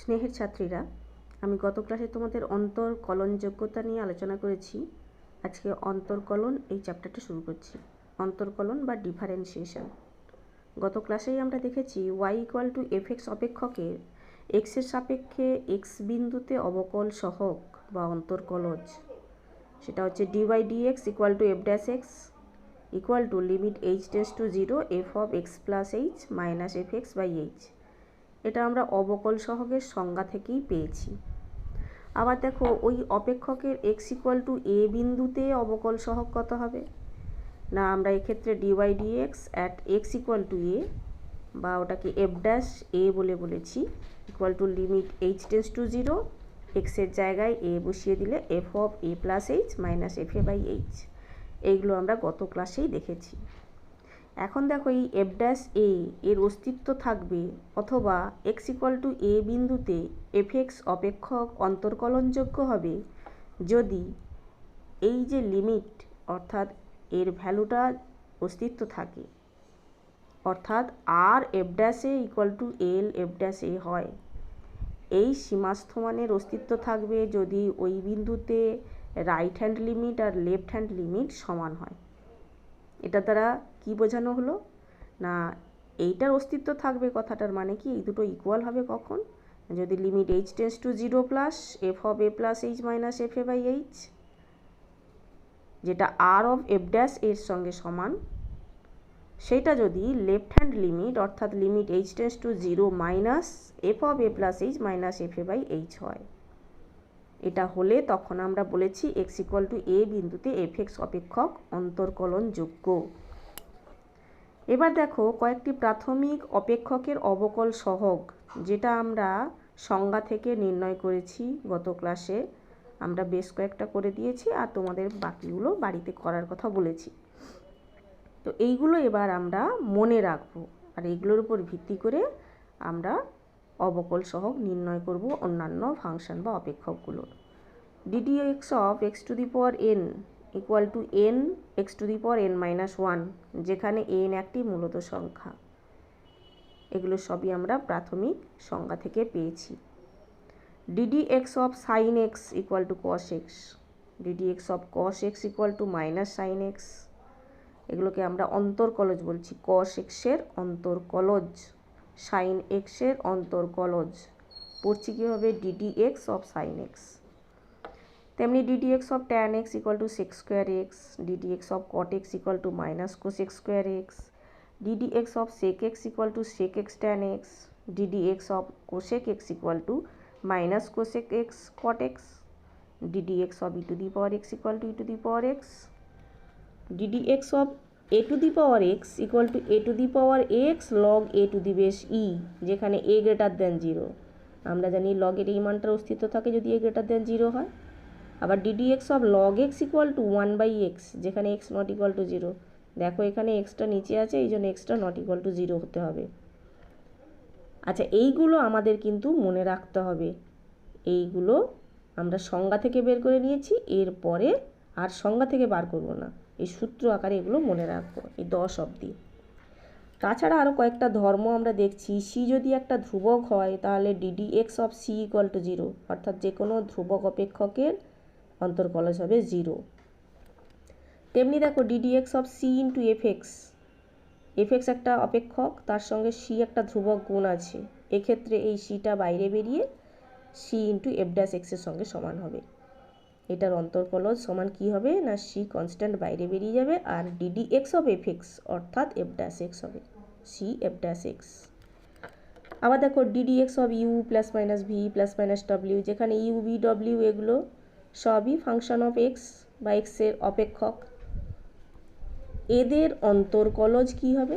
স্নেহের ছাত্রীরা, আমি গত ক্লাসে তোমাদের অন্তর্কলন যোগ্যতা নিয়ে আলোচনা করেছি। আজকে অন্তর্কলন এই চ্যাপ্টারটা শুরু করছি। অন্তর্কলন বা ডিফারেন্সিয়েশন। গত ক্লাসেই আমরা দেখেছি y equal to f x অপেক্ষকের এক্সের সাপেক্ষে এক্স বিন্দুতে অবকল সহগ বা অন্তর্কলজ, সেটা হচ্ছে dy dx equal to f dash x equal to limit h tends to 0 f of x plus h minus f x by h. এটা আমরা অবকল সহগের সংজ্ঞা থেকেই পেয়েছি। আবার দেখো, ওই অপেক্ষকের এক্স ইকুয়াল টু এ বিন্দুতে অবকল সহগ কত হবে না, আমরা এক্ষেত্রে d y d x at x equal to a, বা ওটাকে এফ ড্যাশ এ বলেছি, equal to limit h tends to 0, এক্সের জায়গায় এ বসিয়ে দিলে f of a plus h minus f a by h. এইগুলো আমরা গত ক্লাসেই দেখেছি। এখন দেখো, এই এফ ড্যাশ এ এর অস্তিত্ব থাকবে অথবা এক্স ইকুয়াল টু এ বিন্দুতে এফ এক্স অপেক্ষক অন্তর্কলনযোগ্য হবে যদি এই যে লিমিট অর্থাৎ এর ভ্যালুটা অস্তিত্ব থাকে, অর্থাৎ R f dash a equal to L f dash a হয়। এই সীমাস্থ মানের অস্তিত্ব থাকবে যদি ওই বিন্দুতে রাইট হ্যান্ড লিমিট আর লেফট হ্যান্ড লিমিট সমান হয়। এটা দ্বারা কি বোঝানো হলো না, এইটার অস্তিত্ব থাকবে কথাটার মানে কি, এই দুটো ইকুয়াল হবে কখন, যদি limit h tends to 0 plus f of a plus h minus f a by h, যেটা আর অফ এফ ড্যাশ এর সঙ্গে সমান, সেটা যদি লেফট হ্যান্ড লিমিট অর্থাৎ limit h tends to 0 minus f of a plus h minus f a by h হয়। এটা হলে তখন আমরা বলেছি এক্স ইকুয়াল টু এ বিন্দুতে এফ এক্স অপেক্ষক অন্তর্কলনযোগ্য। এবার দেখো, কয়েকটি প্রাথমিক অপেক্ষকের অবকল সহগ, যেটা আমরা সংজ্ঞা থেকে নির্ণয় করেছি গত ক্লাসে, আমরা বেশ কয়েকটা করে দিয়েছি আর তোমাদের বাকিগুলো বাড়িতে করার কথা বলেছি। তো এইগুলো এবার আমরা মনে রাখবো আর এইগুলোর উপর ভিত্তি করে আমরা অবকল সহগ নির্ণয় করব অন্যান্য ফাংশন বা অপেক্ষকগুলোর। D d x of x to the power n equal to n x to the power n minus 1, যেখানে এন একটি মূলত সংখ্যা। এগুলো সবই আমরা প্রাথমিক সংজ্ঞা থেকে পেয়েছি। D d x of sine x equal to cos x, d d x of cos x equal to minus sine x, এগুলোকে আমরা অন্তর্কলজ বলছি। কস এক্সের অন্তর্কলজ, সাইন এক্সের অন্তর্কলজ পড়ছি কীভাবে, d d x of sine x. তেমনি d d x of tan x equal to sec square x, d d x of cot x equal to minus cosec square x, d d x of sec x equal to sec x tan x, d d x of cosec x equal to minus cosec x cot x, d d x of e to the power x equal to e to the power x, d d x of a to the power x equal to a to the power x log a to the base e, যেখানে a greater than 0। আমরা জানি লগের এই মানটার অস্তিত্ব থাকে যদি এ greater than 0 হয়। আবার d d x of log x equal to 1 by x, যেখানে এক্স নট ইকুয়াল টু 0। দেখো এখানে এক্সটা নিচে আছে, এই জন্য এক্সটা নট ইকুয়াল টু 0 হতে হবে। আচ্ছা, এইগুলো আমাদের কিন্তু মনে রাখতে হবে। এইগুলো আমরা সংজ্ঞা থেকে বের করে নিয়েছি, এরপরে আর সংজ্ঞা থেকে বার করব না, এই সূত্র আকারে এগুলো মনে রাখবো, এই 10 অবধি। তাছাড়া আরও কয়েকটা ধর্ম আমরা দেখছি। সি যদি একটা ধ্রুবক হয় তাহলে d d x of c equal to 0, অর্থাৎ যে কোনো ধ্রুবক অপেক্ষকের অন্তর্কলজ হবে 0। তেমনি দেখো, d d x of c into f x, f x একটা অপেক্ষক, তার সঙ্গে সি একটা ধ্রুবক গুণ আছে, এক্ষেত্রে এই সিটা বাইরে বেরিয়ে সি ইন্টু এফ ড্যাশ এক্সের সঙ্গে সমান হবে। এটার অন্তর্কলজ সমান কি হবে না, সি কনস্ট্যান্ট বাইরে বেরিয়ে যাবে আর d d x of f x অর্থাৎ এফ ড্যাশ এক্স হবে, সি এফ ড্যাশ এক্স। আবার দেখো, d d x of u plus minus v plus minus ডব্লিউ, যেখানে ইউ ভি ডব্লিউ এগুলো সবই ফাংশন অফ এক্স বা এক্সের অপেক্ষক। এদের অন্তর্কলজ কি হবে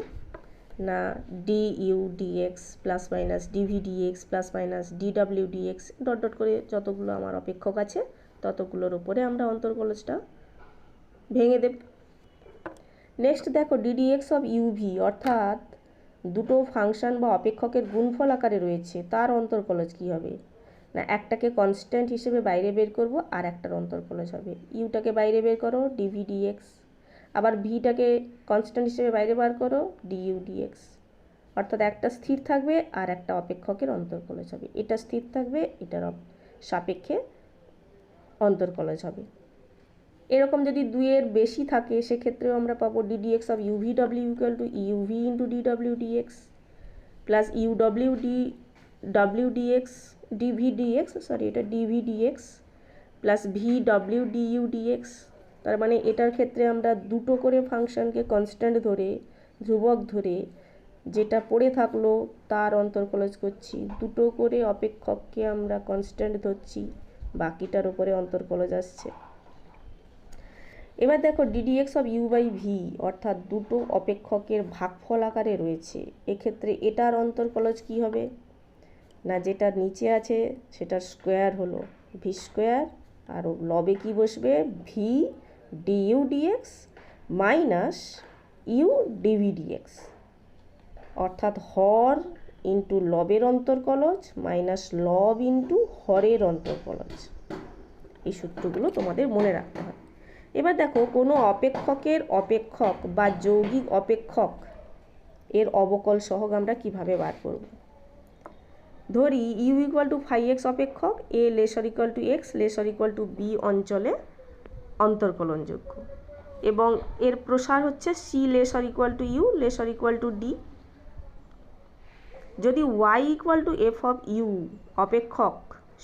না, d u d x plus minus d v dx plus minus ডিডব্লিউ ডিএক্স, ডট ডট করে যতগুলো আমার অপেক্ষক আছে ততগুলোর উপরে আমরা অন্তর্কলজটা ভেঙে দেব। নেক্সট দেখো, ডিডি এক্স অফ ইউভি, অর্থাৎ দুটো ফাংশন বা অপেক্ষকের গুণফল আকারে রয়েছে, তার অন্তর্কলজ কি হবে না, একটাকে কনস্ট্যান্ট হিসেবে বাইরে বের করব আর একটার অন্তর্কলজ হবে ইউটাকে বাইরে বের করো ডিভি ডিএক্স, আবার ভিটাকে কনস্ট্যান্ট হিসেবে বাইরে বার করো ডিইউ ডিএক্স। অর্থাৎ একটা স্থির থাকবে আর একটা অপেক্ষকের অন্তর্কলজ হবে, এটা স্থির থাকবে, এটার সাপেক্ষে অন্তর্কলজ হবে। এরকম যদি দুইয়ের বেশি থাকে সেক্ষেত্রেও আমরা পাবো D D X of U V W equal to U V into D W D X plus U W W D X D V D X, sorry এটা D V dx plus V W D U D X. তার মানে এটার ক্ষেত্রে আমরা দুটো করে ফাংশনকে কনস্ট্যান্ট ধরে, ধ্রুবক ধরে যেটা পড়ে থাকলো তার অন্তর্কলজ করছি, দুটো করে অপেক্ষককে আমরা কনস্ট্যান্ট ধরছি, বাকিটার উপরে অন্তর্কলজ আসছে। এবার দেখো d d x of u by v অর্থাৎ দুটো অপেক্ষকের ভাগফল আকারে রয়েছে, এক্ষেত্রে এটার অন্তর্কলজ কি হবে না, যেটা নিচে আছে সেটার স্কোয়ার হলো ভি স্কোয়ার, আর লবে কি বসবে v d u d x minus u d v d x, অর্থাৎ হর ইন্টু লবের অন্তর্কলজ মাইনাস লব ইন্টু হরের অন্তর্কলজ। এই সূত্রগুলো তোমাদের মনে রাখতে হবে। এবার দেখো কোনো অপেক্ষকের অপেক্ষক বা যৌগিক অপেক্ষক এর অবকল সহগ আমরা কিভাবে বার করব। ধরি u equal to phi x অপেক্ষক a lesser equal to x lesser equal to b অঞ্চলে অন্তর্কলনযোগ্য এবং এর প্রসার হচ্ছে c lesser equal to u lesser equal to d. যদি y equal to f of u অপেক্ষক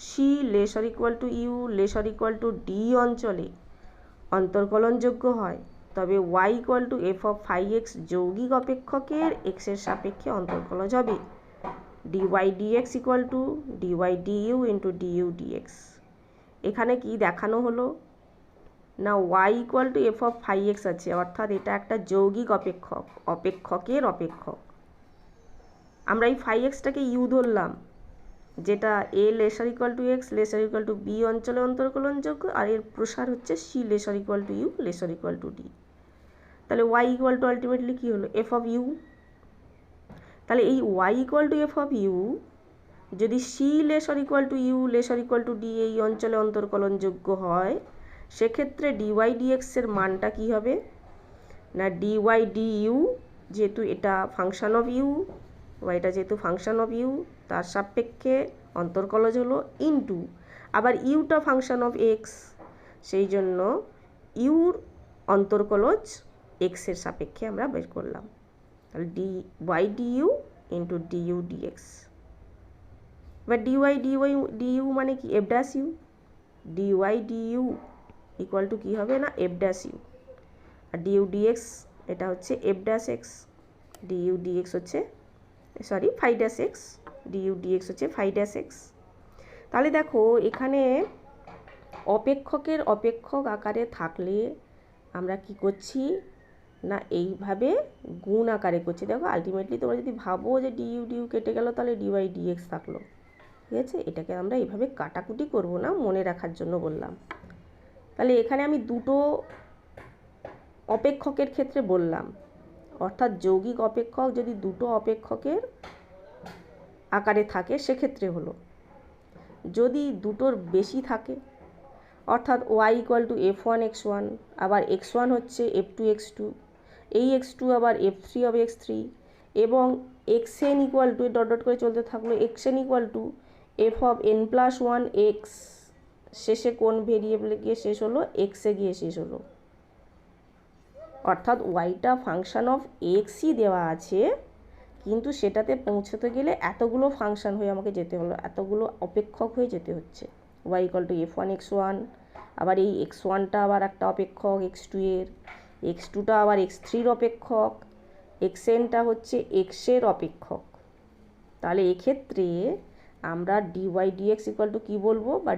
c lesser equal to u lesser equal to d অঞ্চলে অন্তর্কলনযোগ্য হয় তবে y equal to f of phi x যৌগিক অপেক্ষকের এক্সের সাপেক্ষে অন্তর্কলজ হবে d y dx equal to d y d u into d u d x. এখানে কি দেখানো হলো না, y equal to f of phi x আছে, অর্থাৎ এটা একটা যৌগিক অপেক্ষক, অপেক্ষকের অপেক্ষক। আমরা এই ফাই এক্সটাকে ইউ ধরলাম, যেটা a lesser equal to x lesser equal to b অঞ্চলে অন্তর্কলনযোগ্য, আর এর প্রসার হচ্ছে c lesser equal to u lesser equal to d. তাহলে ওয়াই ইকুয়াল টু আলটিমেটলি কী হলো এফ অফ ইউ। তাহলে এই y equal to f of u যদি c lesser equal to u lesser equal to d এই অঞ্চলে অন্তর্কলনযোগ্য হয় সেক্ষেত্রে ডিওয়াই ডিএক্সের মানটা কী হবে না, ডিওয়াই ডি ইউ যেহেতু এটা ফাংশন অফ ইউ, ওয়াইটা যেহেতু ফাংশন অফ ইউ তার সাপেক্ষে অন্তর্কলজ হলো ইনটু আবার ইউটা ফাংশন অফ এক্স, সেই জন্য ইউর অন্তর্কলজ এক্সের সাপেক্ষে আমরা বের করলাম। তাহলে d y d u into d u d x. এবার ডিওয়াই ডি ইউ মানে কি f dash u, d y d u equal to কী হবে না এফ ড্যাশ ইউ, আর ডিইউ ডিএক্স এটা হচ্ছে f dash x, d u d x হচ্ছে sorry phi dash x, d u d x হচ্ছে ফাই ড্যাশ এক্স। তাহলে দেখো এখানে অপেক্ষকের অপেক্ষক আকারে থাকলে আমরা কি করছি না এইভাবে গুণ আকারে করছি। দেখো আলটিমেটলি তোমরা যদি ভাবো যে ডিইউ ডিইউ কেটে গেল তাহলে ডিওয়াই ডিএক্স থাকলো, ঠিক আছে। এটাকে আমরা এইভাবে কাটাকুটি করব না, মনে রাখার জন্য বললাম। তাহলে এখানে আমি দুটো অপেক্ষকের ক্ষেত্রে বললাম, অর্থাৎ যৌগিক অপেক্ষক যদি দুটো অপেক্ষকের আকারে থাকে সেক্ষেত্রে হলো, যদি দুটোর বেশি থাকে অর্থাৎ y equal to f one x one আবার এক্স ওয়ান হচ্ছে এফ টু এক্স টু, এই এক্স টু আবার f three of x three এবং x n equal to dot dot করে চলতে থাকলো x n equal to f of n plus one x, শেষে কোন ভেরিয়েবলে গিয়ে শেষ হলো এক্সে গিয়ে শেষ হলো, অর্থাৎ ওয়াইটা ফাংশন অফ এক্সই দেওয়া আছে কিন্তু সেটাতে পৌঁছতে গেলে এতগুলো ফাংশন হয়ে আমাকে যেতে হলো, এতগুলো অপেক্ষক হয়ে যেতে হচ্ছে। Y equal to f one x one, আবার এই এক্স ওয়ানটা আবার একটা অপেক্ষক এক্স টু এর, এক্স টুটা আবার এক্স থ্রির অপেক্ষক, এক্স এনটা হচ্ছে এক্সের অপেক্ষক। তাহলে এক্ষেত্রে আমরা ডিওয়াই ডিএক্স ইকুয়াল টু কী বলবো বা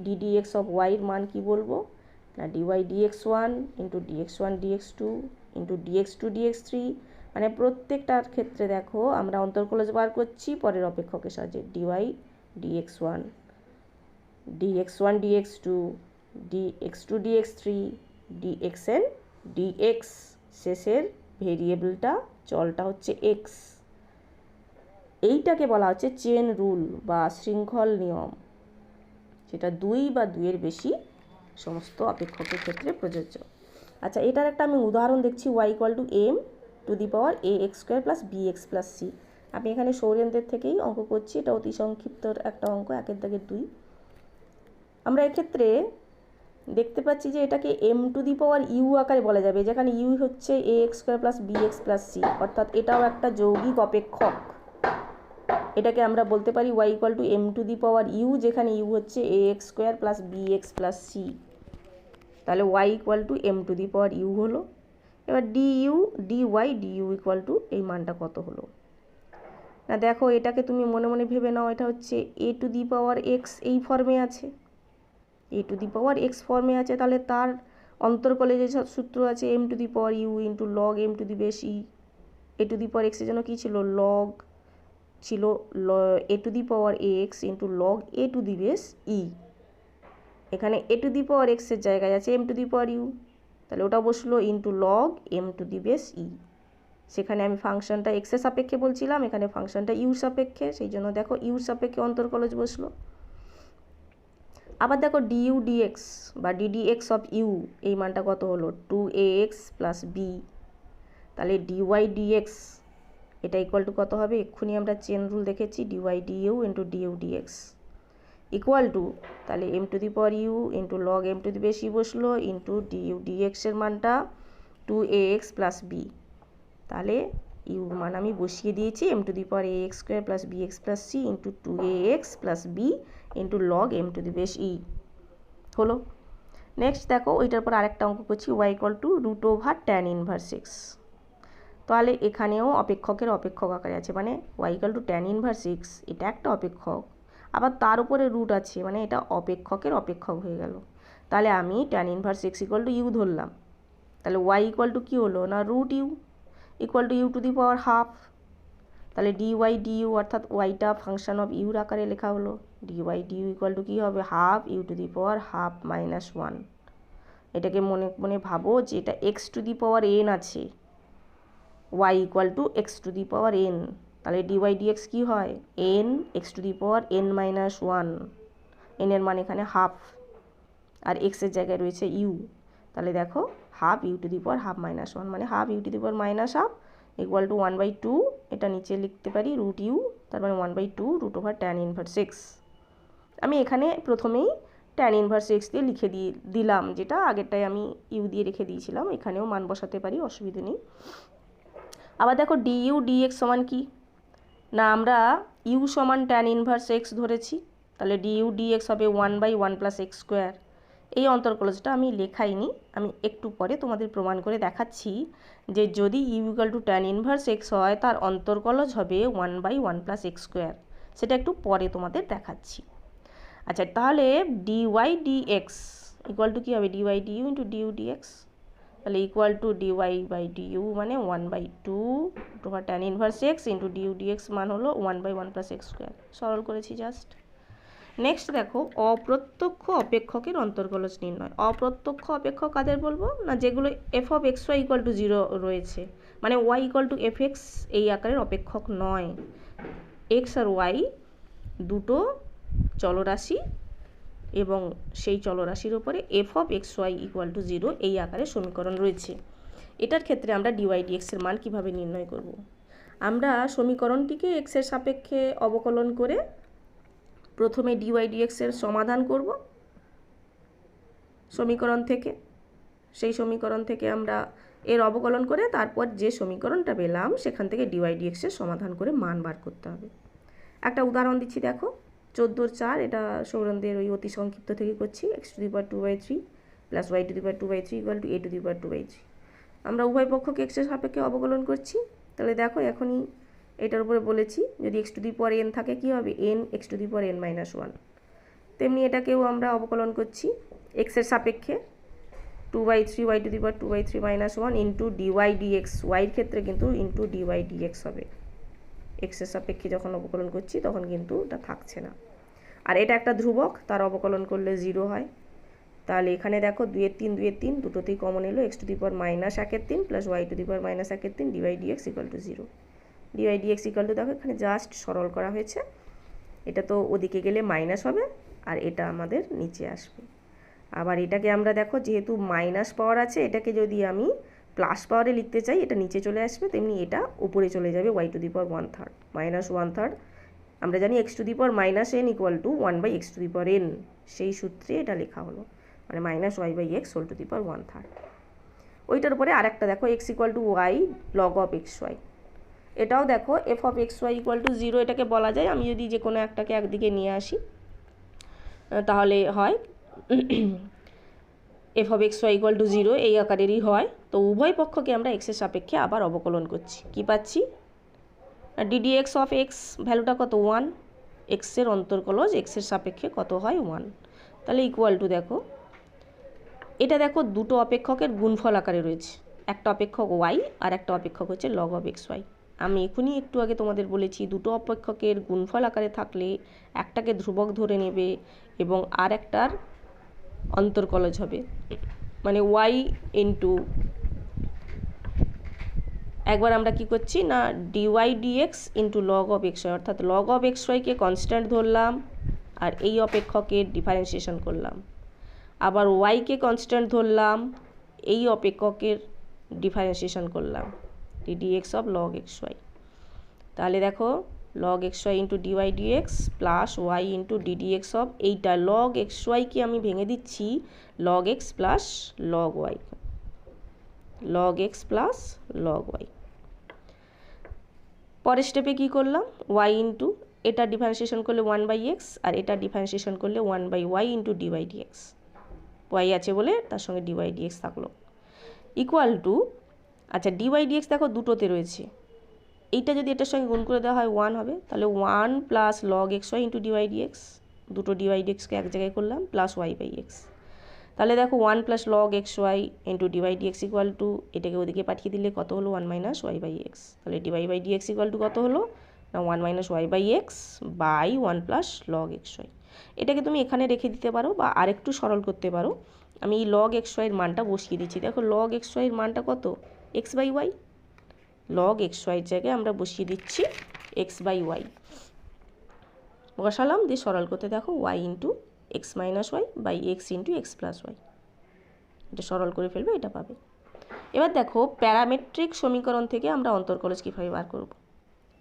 ডিডিএক্স অফ ওয়াইয়ের মান কী বলবো না d y d x one into d x one d x two into d x two d x three, মানে প্রত্যেকটার ক্ষেত্রে দেখো আমরা অন্তর্কলজ বার করছি পরের অপেক্ষকের সাহায্যে d y d x one d x one d x two d x two d x three d x n d x, শেষের ভেরিয়েবলটা চলটা হচ্ছে এক্স। এইটাকে বলা হচ্ছে চেন রুল বা শৃঙ্খল নিয়ম, সেটা দুই বা দুইয়ের বেশি সমস্ত অপেক্ষকের ক্ষেত্রে প্রযোজ্য। আচ্ছা এটার একটা আমি উদাহরণ দেখছি y equal to m to the power a x square plus b x plus c. আমি এখানে সৌরেন্দ্রের থেকেই অঙ্ক করছি, এটা অতি সংক্ষিপ্ত একটা অঙ্ক, 1 দাগের 2। আমরা এক্ষেত্রে দেখতে পাচ্ছি যে এটাকে m⁴u আকারে বলা যাবে, যেখানে u হচ্ছে ax² + bx + c, অর্থাৎ এটাও একটা যৌগিক অপেক্ষক। এটাকে আমরা বলতে পারি y = m⁴u, যেখানে u হচ্ছে ax² + bx + c। তাহলে y = m⁴u হলো। এবার du dy du এই মানটা কত হলো না, দেখো এটাকে তুমি মনে মনে ভেবে নাও, এটা হচ্ছে a⁴x এই ফর্মে আছে, a⁴x ফর্মে আছে। তাহলে তার অন্তর্কলে যে সূত্র আছে m⁴u × log m⁴e, a⁴x এর জন্য কী ছিল, log ছিল a⁴x × log a⁴e। এখানে a⁴x এর জায়গায় আছে m⁴u, তাহলে ওটা বসলো log m⁴e। সেখানে আমি ফাংশনটা x এর সাপেক্ষে বলছিলাম, এখানে ফাংশনটা u সাপেক্ষে, সেই জন্য দেখো u সাপেক্ষে অন্তর্কলজ বসলো। আবার দেখো du dx বা ddx অফ u এই মানটা কত হলো, 2ax + b। তাহলে dy dx এটা ইকুয়াল টু কত হবে, এক্ষুনি আমরা চেন রুল দেখেছি, dy du × du dx equal two, তাহলে m⁴u × log m⁴e বসলো ইন্টু du dx এর মানটা 2ax + b। তাহলে ইউর মান আমি বসিয়ে দিয়েছি m⁴ax² + bx + c × 2ax + b × log m⁴e হলো। নেক্সট দেখো ওইটার পর আরেকটা অঙ্ক করছি, y = √tan 1x। তাহলে এখানেও অপেক্ষকের অপেক্ষক আকারে আছে, মানে y = tan 1x, এটা একটা অপেক্ষক, আবার তার উপরে রুট আছে, মানে এটা অপেক্ষকের অপেক্ষক হয়ে গেল। তাহলে আমি tan 1x = u ধরলাম, তাহলে y = কী হলো না, √u = u⁴½ তাহলে dy du অর্থাৎ yটা ফাংশন অফ ইউর আকারে লেখা হলো, dy du = কী হবে, ½ u⁴½ - 1। এটাকে মনে মনে ভাবো যে এটা x⁴n আছে, y = x⁴n, তাহলে dy dx কী হয়, n x⁴n - 1, n এর মান এখানে ½ আর x এর জায়গায় রয়েছে u, তাহলে দেখো ½ u⁴½ - 1 মানে ½ u⁻½ = 1/2, এটা নিচে লিখতে পারি √u, তার মানে 1/2 √tan 1x। আমি এখানে প্রথমেই tan 1x দিয়ে লিখে দিলাম, যেটা আগেরটায় আমি u দিয়ে রেখে দিয়েছিলাম, এখানেও মান বসাতে পারি, অসুবিধে নেই। আবার দেখো du dx সমান কি না, আমরা u সমান tan 1x ধরেছি, তাহলে du dx হবে 1/1 + x²। এই অন্তর্কলজটা আমি লেখাইনি, আমি একটু পরে তোমাদের প্রমাণ করে দেখাচ্ছি যে যদি u = tan 1x হয় তার অন্তর্কলজ হবে 1/1 + x², সেটা একটু পরে তোমাদের দেখাচ্ছি। আচ্ছা, তাহলে dy dx ইকুয়াল টু কী হবে, dy du × du dx, তাহলে ইকুয়াল টু dy du মানে 1/2 tan 1x × du dx মান হলো 1/1 + x², সরল করেছি জাস্ট। নেক্সট দেখো অপ্রত্যক্ষ অপেক্ষকের অন্তর্কলজ নির্ণয়। অপ্রত্যক্ষ অপেক্ষক কাদের বলবো না, যেগুলো f(x, y) = 0 রয়েছে, মানে y = fx এই আকারের অপেক্ষক নয়, x আর y দুটো চলরাশি এবং সেই চলরাশির উপরে f(x, y) = 0 এই আকারে সমীকরণ রয়েছে। এটার ক্ষেত্রে আমরা dy dx এর মান কিভাবে নির্ণয় করব, আমরা সমীকরণটিকে x এর সাপেক্ষে অবকলন করে প্রথমে dy dx এর সমাধান করব সমীকরণ থেকে, সেই সমীকরণ থেকে আমরা এর অবকলন করে তারপর যে সমীকরণটা পেলাম সেখান থেকে dy dx এর সমাধান করে মান বার করতে হবে। একটা উদাহরণ দিচ্ছি, দেখো 14/4, এটা সৌরেন্দ্রের ওই অতি সংক্ষিপ্ত থেকে করছি, x⁴ + y⁴ = a⁴ আমরা উভয় পক্ষকে x এর সাপেক্ষে অবকলন করছি। তাহলে দেখো এখনই এটার উপরে বলেছি যদি x⁴n থাকে কী হবে, n x⁴n - 1, তেমনি এটাকেও আমরা অবকলন করছি x এর সাপেক্ষে 2/3 y⁴ - 1 into dy dx, y এর ক্ষেত্রে কিন্তু ইন্টু dy dx হবে, x এর সাপেক্ষে যখন অবকলন করছি তখন কিন্তু এটা থাকছে না, আর এটা একটা ধ্রুবক, তার অবকলন করলে 0 হয়। তাহলে এখানে দেখো 2 - 3 2 - 3 দুটোতেই কমন এলো, x⁻⁻³ + y⁻⁻3 dy dx = 0। dy dx = দেখো এখানে জাস্ট সরল করা হয়েছে, এটা তো ওদিকে গেলে মাইনাস হবে আর এটা আমাদের নিচে আসবে। আবার এটাকে আমরা দেখো যেহেতু মাইনাস পাওয়ার আছে, এটাকে যদি আমি প্লাস পাওয়ারে লিখতে চাই এটা নিচে চলে আসবে, তেমনি এটা উপরে চলে যাবে y⁻1/3 -1/3। আমরা জানি x⁻n = 1/x⁻n, সেই সূত্রে এটা লেখা হলো, মানে -y/x⁻1/3। ওইটার উপরে আরেকটা দেখো x = y log of xy, এটাও দেখো f(x, y) = 0, এটাকে বলা যায় আমি যদি যে কোনো একটাকে একদিকে নিয়ে আসি তাহলে হয় f(x, y) = 0 এই আকারেরই হয়। তো উভয় পক্ষকে আমরা x এর সাপেক্ষে আবার অবকলন করছি, কি পাচ্ছি ddx of x ভ্যালুটা কত 1, x এর অন্তর্কলজ x এর সাপেক্ষে কত হয় 1, তাহলে ইকুয়াল টু দেখো এটা দেখো দুটো অপেক্ষকের গুণফল আকারে রয়েছে, একটা অপেক্ষক y আর একটা অপেক্ষক হচ্ছে log of xy। আমি এখনই একটু আগে তোমাদের বলেছি দুটো অপেক্ষকের গুণফল আকারে থাকলে একটাকে ধ্রুবক ধরে নেবে এবং আর একটার অন্তর্কলজ হবে, মানে y ইন্টু একবার আমরা কি করছি না dy dx into log of xy, অর্থাৎ log of xyকে কনস্ট্যান্ট ধরলাম আর এই অপেক্ষকের ডিফারেন্সিয়েশন করলাম, আবার yকে কনস্ট্যান্ট ধরলাম এই অপেক্ষকের ডিফারেন্সিয়েশন করলাম ddx of log xy। তাহলে দেখো log xy into dy dx plus y into ddx of এইটা log xyকে আমি ভেঙে দিচ্ছি log x plus log y, log x plus log y। পরের স্টেপে কী করলাম y ইন্টু এটা ডিফারেন্সিয়েশন করলে 1/x আর এটা ডিফারেন্সিয়েশন করলে 1/y into dy dx, y আছে বলে তার সঙ্গে dy dx থাকলো ইকুয়াল টু, আচ্ছা dy dx দেখো দুটোতে রয়েছে, এইটা যদি এটার সঙ্গে গুণ করে দেওয়া হয় 1 হবে, তাহলে 1 plus log xy into dy dx, দুটো dy dxকে এক জায়গায় করলাম প্লাস y/x, তাহলে দেখো 1 plus log xy into dy dx equal two এটাকে ওদিকে পাঠিয়ে দিলে কত হলো 1 - y/x, তাহলে dy/dx ইকুয়াল টু কত হলো না 1 - y/x by 1 plus log xy। এটাকে তুমি এখানে রেখে দিতে পারো বা আরেকটু সরল করতে পারো, আমি এই log xy এর মানটা বসিয়ে দিচ্ছি, দেখো log xy এর মানটা কত x/y, log xy এর জায়গায় আমরা বসিয়ে দিচ্ছি x/y, বসালাম দিয়ে সরল করতে দেখো y into x - y by x into x plus y, এটা সরল করে ফেলবে, এটা পাবে। এবার দেখো প্যারামেট্রিক সমীকরণ থেকে আমরা অন্তর্কলজ কীভাবে বার করব।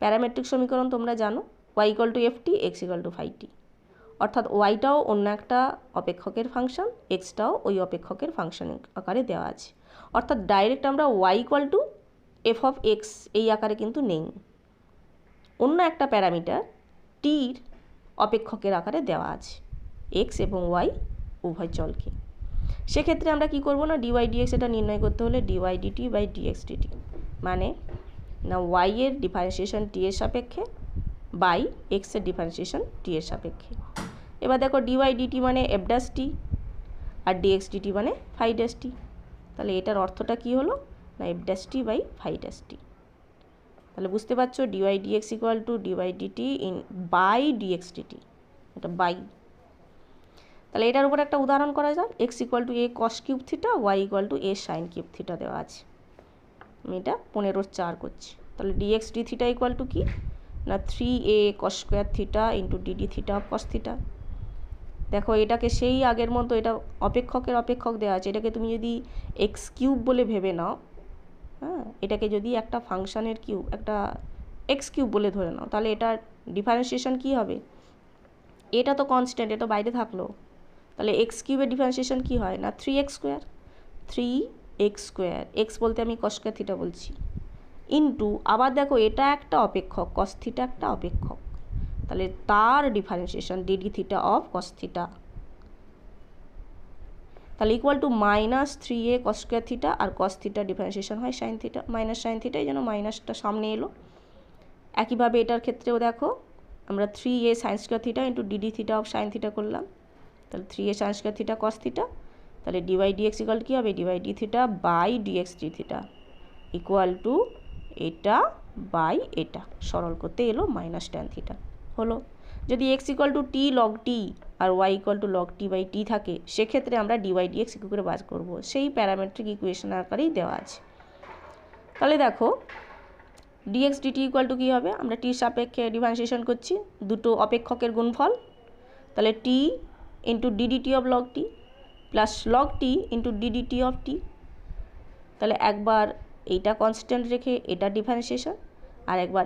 প্যারামেট্রিক সমীকরণ তোমরা জানো y = ft x = φt, অর্থাৎ ওয়াইটাও অন্য একটা অপেক্ষকের ফাংশন, এক্সটাও ওই অপেক্ষকের ফাংশন আকারে দেওয়া আছে, অর্থাৎ ডাইরেক্ট আমরা y = f(x) এই আকারে কিন্তু নেই, অন্য একটা প্যারামিটার টির অপেক্ষকের আকারে দেওয়া আছে x এবং y উভয় চলকে। সেক্ষেত্রে আমরা কি করব না dy dx এটা নির্ণয় করতে হলে dy dt by dx dt, মানে না y এর ডিফারেন্সিয়েশন t এর সাপেক্ষে বাই x এর ডিফারেন্সিয়েশন t এর সাপেক্ষে। এবার দেখো dy dt মানে f'(t) আর dx dt মানে φ'(t), তাহলে এটার অর্থটা কি হলো না f'(t বাই φ'(t), তাহলে বুঝতে পারছো dy dx equal to dy dt in by dx dt, এটা বাই। তাহলে এটার উপর একটা উদাহরণ করা যাক, x = a cos³ θ, y = a sin³ θ দেওয়া আছে, আমি এটা 15/4 করছি, তাহলে dx dθ ইকুয়াল টু কি না 3a cos² θ into dd θ of cos θ। দেখো এটাকে সেই আগের মতো, এটা অপেক্ষকের অপেক্ষক দেওয়া আছে, এটাকে তুমি যদি x³ বলে ভেবে নাও, হ্যাঁ এটাকে যদি একটা ফাংশানের কিউব একটা x³ বলে ধরে নাও, তাহলে এটার ডিফারেন্সিয়েশন কি হবে, এটা তো কনস্ট্যান্ট, এটা বাইরে থাকলো, তাহলে x³ এর ডিফারেন্সিয়েশন কি হয় না 3x², 3x², x বলতে আমি cos² θ বলছি, ইন্টু আবার দেখো এটা একটা অপেক্ষক cos θ একটা অপেক্ষক, তাহলে তার ডিফারেন্সিয়েশন dd θ অফ cos θ, তাহলে ইকুয়াল টু -3a cos² θ আর cos θ ডিফারেন্সিয়েশন হয় sin θ sin θ, এই জন্য মাইনাসটা সামনে এলো। একইভাবে এটার ক্ষেত্রেও দেখো আমরা 3a sin² θ into dd θ of sin θ করলাম, তাহলে 3a sin² θ cos θ, তাহলে dy dx ইকুয়াল কী হবে dy dθ by dx dθ equal to এটা বাই এটা, সরল করতে এলো -tan θ হলো। যদি x = t log t আর y = log t by t থাকে, সেক্ষেত্রে আমরা dy dx কী করে বার করব, সেই প্যারামেট্রিক ইকুয়েশন আকারেই দেওয়া আছে। তাহলে দেখো dx dt ইকুয়াল টু কী হবে, আমরা টির সাপেক্ষে ডিফারেন্সিয়েশন করছি, দুটো অপেক্ষকের গুণফল, তাহলে t into ddt of log t plus log t into ddt of t, তাহলে একবার এইটা কনস্ট্যান্ট রেখে এটা ডিফারেন্সিয়েশন, আর একবার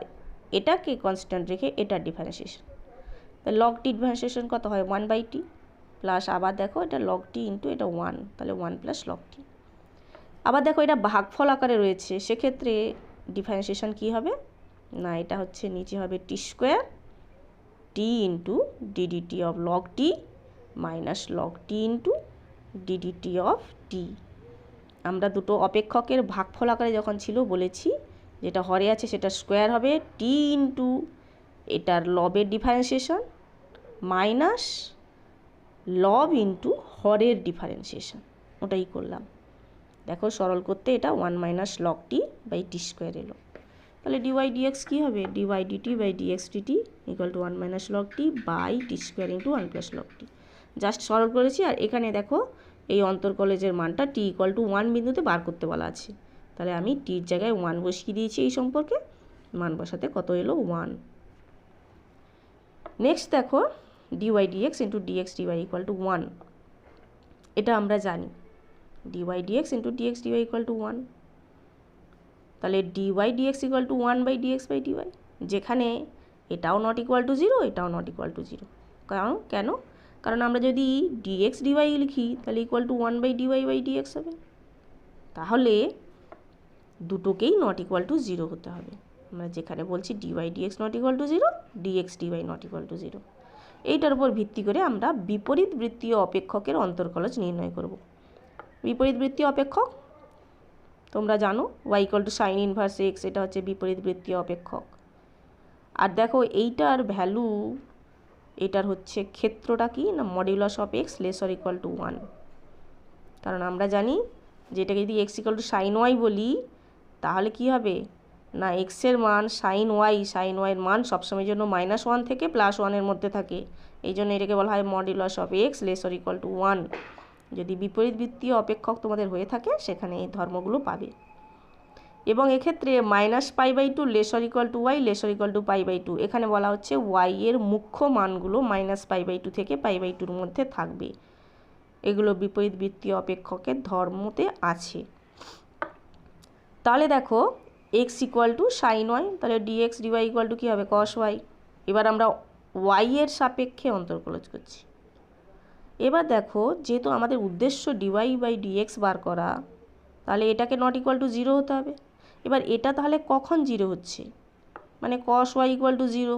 এটাকে কনস্ট্যান্ট রেখে এটা ডিফারেন্সিয়েশন। তাহলে লগ টি ডিফারেন্সিয়েশন কত হয় 1/t, প্লাস আবার দেখো এটা লগ টি ইন্টু এটা 1, তাহলে 1 প্লাস লগ টি। আবার দেখো এটা ভাগফল আকারে রয়েছে, সেক্ষেত্রে ডিফারেন্সিয়েশন কী হবে না, এটা হচ্ছে নিচে হবে t square t into d d t of log t minus log t into d d t of t. আমরা দুটো অপেক্ষকের ভাগফল আকারে যখন ছিল বলেছি যেটা হরে আছে সেটা স্কোয়ার হবে টি ইন্টু এটার লবের ডিফারেন্সিয়েশন মাইনাস লব ইন্টু হরের ডিফারেন্সিয়েশন, ওটাই করলাম। দেখো সরল করতে এটা 1 minus log t by t square এলো। তাহলে ডিওয়াই ডিএক্স কী হবে, dy dt by dx dt equal to 1 minus log t by t square into 1 plus log t. Just সরল করেছি। আর এখানে দেখো এই অন্তর্কলেজের মানটা টি ইকুয়াল টু 1 বিন্দুতে বার করতে বলা আছে, তাহলে আমি টির জায়গায় 1 বসিয়ে দিয়েছি এই সম্পর্কে, মান বসাতে কত এলো 1। নেক্সট দেখো dy dx into dx dy equal to 1, এটা আমরা জানি dy dx into dx dy equal to 1। তাহলে dy dx equal to 1 by dx by dy, যেখানে এটাও নট ইকুয়াল টু 0, এটাও নট ইকুয়াল টু 0। কেন? কারণ আমরা যদি ডিএক্স ডিওয়াই লিখি তাহলে equal to 1 by dy by dx হবে, তাহলে দুটোকেই নট ইকুয়াল টু 0 হতে হবে। আমরা যেখানে বলছি dy dx not equal to 0, dx dy not equal to 0, এইটার উপর ভিত্তি করে আমরা বিপরীত বৃত্তীয় অপেক্ষকের অন্তর্কলজ নির্ণয় করব। বিপরীত বৃত্তীয় অপেক্ষক তোমরা জানো y equal to sine inverse x, এটা হচ্ছে বিপরীত বৃত্তীয় অপেক্ষক। আর দেখো এইটার ভ্যালু, এটার হচ্ছে ক্ষেত্রটা কি না modulus of x less or equal to 1, কারণ আমরা জানি যে এটাকে যদি x equal to sine y বলি তাহলে কি হবে না এক্সের মান সাইন ওয়াইয়ের মান সবসময়ের জন্য -1 থেকে +1 মধ্যে থাকে, এই জন্য এটাকে বলা হয় modulus of x less or equal to 1। যদি বিপরীত বৃত্তীয় অপেক্ষক তোমাদের হয়ে থাকে সেখানে এই ধর্মগুলো পাবে। এবং এক্ষেত্রে -π/2 less or equal to y less or equal to π/2, এখানে বলা হচ্ছে ওয়াই এর মুখ্য মানগুলো -π/2 থেকে π/2 মধ্যে থাকবে, এগুলো বিপরীত বৃত্তীয় অপেক্ষকের ধর্মতে আছে। তাহলে দেখো x equal to sine y, তাহলে ডিএক্স ডিওয়াই ইকুয়াল টু কী হবে কস ওয়াই। এবার আমরা ওয়াই এর সাপেক্ষে অন্তর্কলজ করছি। এবার দেখো যেহেতু আমাদের উদ্দেশ্য ডিওয়াই বাই ডিএক্স বার করা, তাহলে এটাকে নট ইকুয়াল টু 0 হতে হবে। এবার এটা তাহলে কখন 0 হচ্ছে, মানে cos y equal to 0,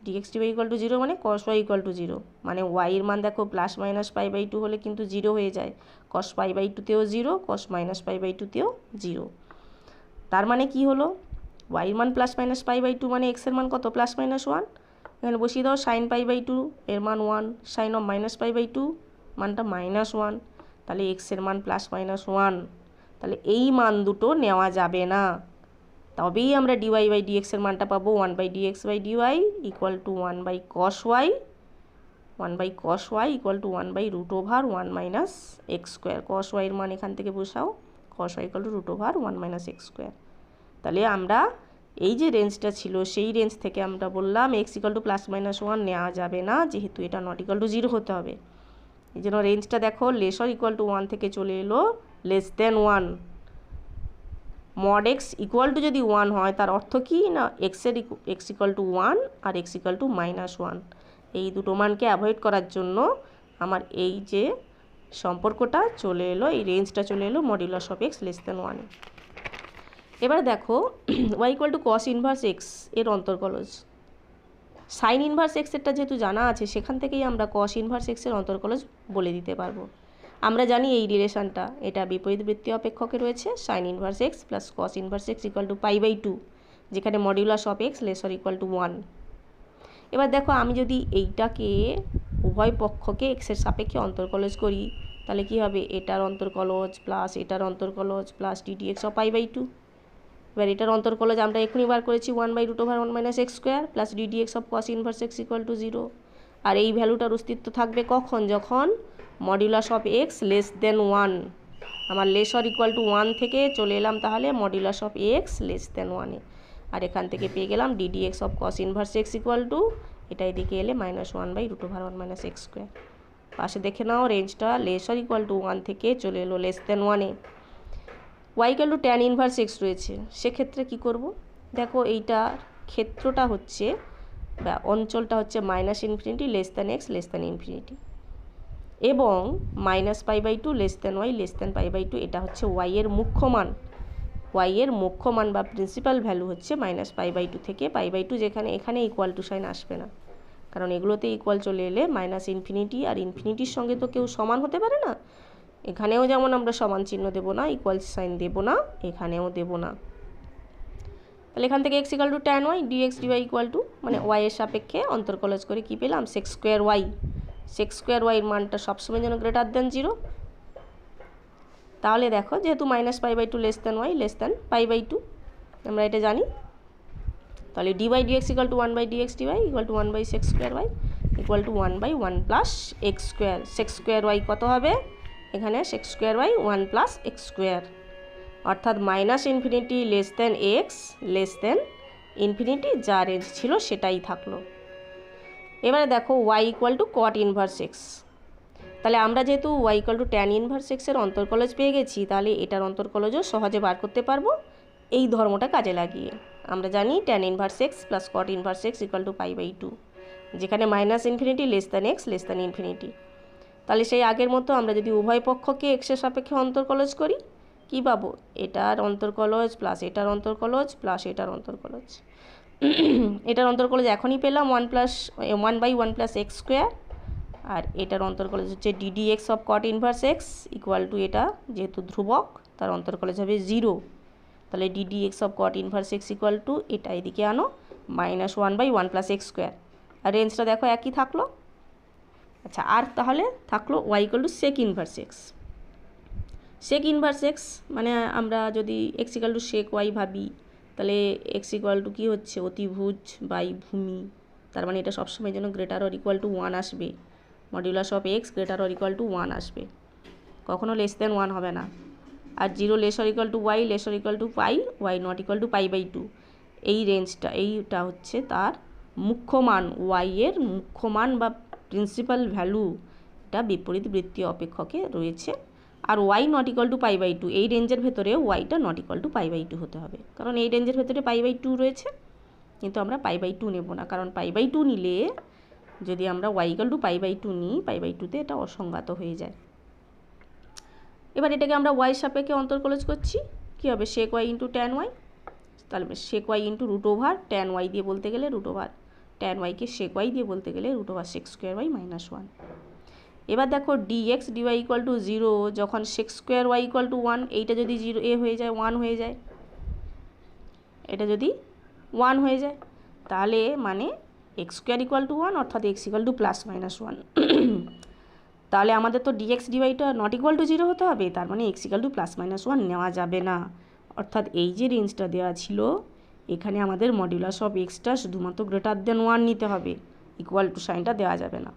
dx dy equal to 0 মানে কস ওয়াই ইকুয়াল টু 0, মানে ওয়াইয়ের মান দেখো +-π/2 হলে কিন্তু 0 হয়ে যায়, কস π/2তেও 0, কস -π/2তেও 0। তার মানে কি হলো ওয়াইয়ের মান +-π/2 মানে এক্সের মান কত +-1, এখানে বসিয়ে দাও সাইন π/2 এর মান 1, সাইন অফ -π/2 মানটা -1, তাহলে এক্সের মান +-1, তাহলে এই মান দুটো নেওয়া যাবে না, তবেই আমরা ডিওয়াই বাই ডিএক্সের মানটা পাবো 1/dx by dy equal to 1/cos y, 1/cos y equal to 1/√1 - x²। cos ওয়াইয়ের মান এখান থেকে বসাও, cos Y equal to √1 - x²। তাহলে আমরা এই যে রেঞ্জটা ছিল সেই রেঞ্জ থেকে আমরা বললাম x ইকুয়াল টু +-1 নেওয়া যাবে না, যেহেতু এটা নট ইকুয়াল টু 0 হতে হবে। এই জন্য রেঞ্জটা দেখো লেস অর ইকুয়াল টু 1 থেকে চলে এলো less than 1। Mod x equal to যদি 1 হয় তার অর্থ কি না এক্স ইকুয়াল টু 1 আর এক্স ইকুয়াল টু -1, এই দুটো মানকে অ্যাভয়েড করার জন্য আমার এই যে সম্পর্কটা চলে এলো, এই রেঞ্জটা চলে এলো modulus of x less than 1। এবার দেখো y equal to cos inverse x এর অন্তর্কলজ, সাইন ইনভার্স এক্সেরটা যেহেতু জানা আছে সেখান থেকেই আমরা কস ইনভার্স এক্সের অন্তর্কলজ বলে দিতে পারবো। আমরা জানি এই রিলেশনটা, এটা বিপরীত বৃত্তীয় অপেক্ষকে রয়েছে sine inverse x plus cos inverse x equal to π/2, যেখানে modulus of x less or equal to 1। এবার দেখো আমি যদি এইটাকে উভয় পক্ষকে এক্সের সাপেক্ষে অন্তর্কলজ করি তাহলে কি হবে, এটার অন্তর্কলজ প্লাস এটার অন্তর্কলজ প্লাস ddx অফ π/2। এবার এটার অন্তর্কলজ আমরা এখনই বার করেছি 1/√1 - x² plus ddx of cos inverse x equal to 0। আর এই ভ্যালুটার অস্তিত্ব থাকবে কখন, যখন modulus of x less than 1, আমার লেস অর ইকুয়াল টু 1 থেকে চলে এলাম তাহলে modulus of x less than 1-এ, আর এখান থেকে পেয়ে গেলাম ddx of cos inverse x equal to এটা এদিকে এলে -1/√1 - x²। পাশে দেখে নাও রেঞ্জটা লেস অর ইকুয়াল টু 1 থেকে চলে এলো লেস দেন 1-এ। Y equal to tan inverse x রয়েছে, সেক্ষেত্রে কি করব? দেখো এইটার ক্ষেত্রটা হচ্ছে বা অঞ্চলটা হচ্ছে minus infinity less than x less than infinity, এবং minus pi by two less than y less than pi by two, এটা হচ্ছে ওয়াই এর মুখ্য মান। ওয়াই এর মুখ্য মান বা প্রিন্সিপাল ভ্যালু হচ্ছে মাইনাস পাই বাই টু থেকে পাই বাই টু, যেখানে এখানে ইকুয়াল টু সাইন আসবে না, কারণ এগুলোতে ইকুয়াল চলে এলে মাইনাস ইনফিনিটি আর ইনফিনিটির সঙ্গে তো কেউ সমান হতে পারে না। এখানেও যেমন আমরা সমান চিহ্ন দেবো না, ইকুয়াল সাইন দেবো না, এখানেও দেবো না। তাহলে এখান থেকে x equal to tan y dx dy equal to, মানে ওয়াই এর সাপেক্ষে অন্তর্কলজ করে কী পেলাম? Sec square y. Sec square ওয়াইয়ের মানটা সবসময় যেন গ্রেটার দ্যান 0। তাহলে দেখো, যেহেতু minus pi by two less than y less than pi by two, আমরা এটা জানি, তাহলে d by d x equal to 1 by d x dy equal to 1 by sec square y equal to 1 by 1 plus x square. Sec square y কত হবে? এখানে sec square y 1 plus x square, অর্থাৎ minus infinity less than x less than infinity, যা range ছিল সেটাই থাকলো। এবারে দেখো y equal to cot inverse x. তাহলে আমরা যেহেতু y equal to tan inverse এক্সের অন্তর্কলজ পেয়ে গেছি, তাহলে এটার অন্তর্কলজও সহজে বার করতে পারবো এই ধর্মটা কাজে লাগিয়ে। আমরা জানি tan inverse x plus cot inverse x equal to pi by two, যেখানে minus infinity less than x less than infinity. তাহলে সেই আগের মতো আমরা যদি উভয় পক্ষকে এক্সের সাপেক্ষে অন্তর্কলজ করি, কী পাবো? এটার অন্তর্কলজ প্লাস এটার অন্তর্কলজ প্লাস এটার অন্তর্কলজ। এটার অন্তর্কলজ এখনই পেলাম 1 বাই 1 প্লাস এক্স স্কোয়ার, আর এটার অন্তর্কলজ হচ্ছে d d x of cot inverse x equal to, এটা যেহেতু ধ্রুবক তার অন্তর্কলজ হবে 0। তাহলে d d x of cot inverse x equal to, এটা এদিকে আনো, -1 বাই 1 প্লাস এক্স স্কোয়ার, আর রেঞ্জটা দেখো একই থাকলো। আচ্ছা, আর তাহলে থাকলো y equal to sec inverse x. Sec inverse x মানে আমরা যদি x equal to sec Y ভাবি, তাহলে এক্স ইকুয়াল টু কী হচ্ছে? অতিভুজ বাই ভূমি, তার মানে এটা সবসময় যেন গ্রেটার অর ইকুয়াল টু 1 আসবে। Modulus of x greater or equal to 1 আসবে, কখনো লেস দেন 1 হবে না। আর 0 less or equal to y less or equal to pi, y not equal to pi by two, এই রেঞ্জটা, এইটা হচ্ছে তার মুখ্য মান। ওয়াই এর মুখ্য মান বা প্রিন্সিপাল ভ্যালু, এটা বিপরীত বৃত্তীয় অপেক্ষকে রয়েছে। আর y not equal to pi by two, এই রেঞ্জের ভেতরে ওয়াইটা not equal to pi by two হতে হবে, কারণ এই রেঞ্জের ভেতরে পাই বাই টু রয়েছে, কিন্তু আমরা পাই বাই টু নেব না, কারণ পাই বাই টু নিলে যদি আমরা y equal to pi by two নিই, পাই বাই টুতে এটা অসংগত হয়ে যায়। এবার এটাকে আমরা ওয়াই সাপেক্ষে অন্তর্কলজ করছি, কী হবে? Sec y into tan y, তাহলে sec y into root over tan y দিয়ে বলতে গেলে রুট ওভার ট্যান ওয়াইকে সেক ওয়াই দিয়ে বলতে গেলে root over sec square y -1। এবার দেখো ডিএক্স ডিওয়াই ইকুয়াল টু 0, যখন sec square y equal to 1, এইটা যদি 0 হয়ে যায় 1 হয়ে যায়, এটা যদি 1 হয়ে যায়, তাহলে মানে এক্স স্কোয়ার ইকুয়াল টু 1, অর্থাৎ এক্স ইকুয়াল টু +-1। তাহলে আমাদের তো ডিএক্স ডিওয়াইটা নট ইকুয়াল টু 0 হতে হবে, তার মানে এক্স ইকুয়াল টু +-1 নেওয়া যাবে না। অর্থাৎ এই যে রেঞ্জটা দেওয়া ছিল, এখানে আমাদের মডিউলাস অফ এক্সটা শুধুমাত্র গ্রেটার দেন 1 নিতে হবে, ইকুয়াল টু সাইনটা দেওয়া যাবে না।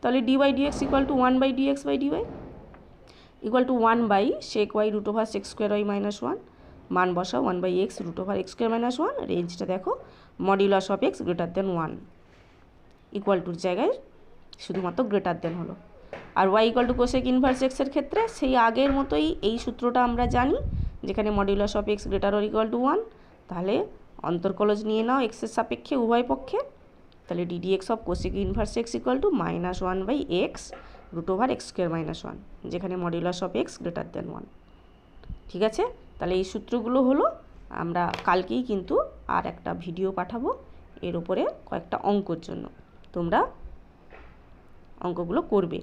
তাহলে d by d x equal to 1 by dx by dy equal to 1 by sec y root over sec square y -1, মান বসাও 1 by x root over x square -1, রেঞ্জটা দেখো modulus of x greater than 1, equal টুর জায়গায় শুধুমাত্র greater than হলো। আর y equal to cosec inverse এক্সের ক্ষেত্রে সেই আগের মতোই এই সূত্রটা আমরা জানি, যেখানে modulus of x greater or equal to 1, তাহলে অন্তর্কলজ নিয়ে নাও এক্সের সাপেক্ষে উভয় পক্ষে, তাহলে d d x of cosec inverse x equal to -1 by x root over x square -1, যেখানে modulus of x greater than 1। ঠিক আছে, তাহলে এই সূত্রগুলো হলো। আমরা কালকেই কিন্তু আর একটা ভিডিও পাঠাবো এর উপরে কয়েকটা অঙ্কর জন্য, তোমরা অঙ্কগুলো করবে।